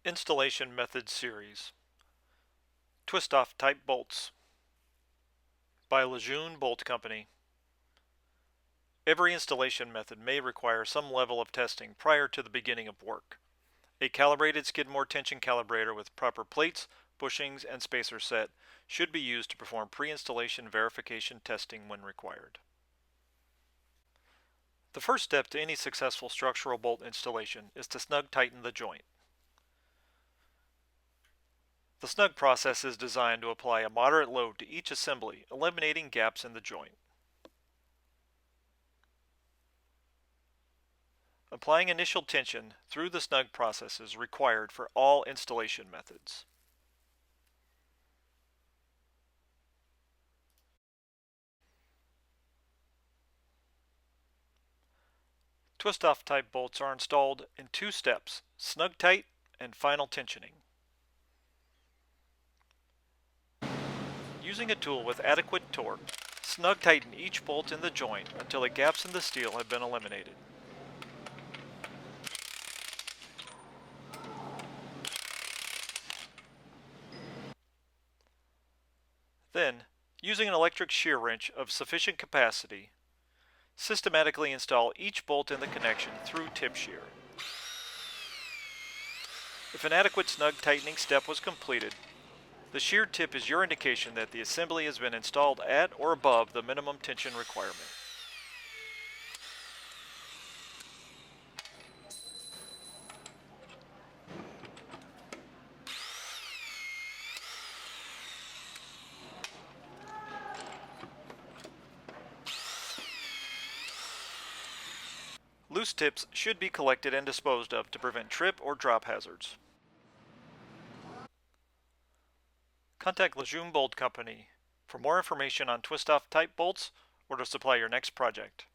Installation Method Series. Twist-off type bolts by Jeune Bolt Company. Every installation method may require some level of testing prior to the beginning of work. A calibrated Skidmore tension calibrator with proper plates, bushings, and spacer set should be used to perform pre-installation verification testing when required. The first step to any successful structural bolt installation is to snug tighten the joint. The snug process is designed to apply a moderate load to each assembly, eliminating gaps in the joint. Applying initial tension through the snug process is required for all installation methods. Twist-off type bolts are installed in two steps: snug tight and final tensioning. Using a tool with adequate torque, snug tighten each bolt in the joint until the gaps in the steel have been eliminated. Then, using an electric shear wrench of sufficient capacity, systematically install each bolt in the connection through tip shear. If an adequate snug tightening step was completed, the sheared tip is your indication that the assembly has been installed at or above the minimum tension requirement. Loose tips should be collected and disposed of to prevent trip or drop hazards. Contact Jeune Bolt Company for more information on twist-off type bolts or to supply your next project.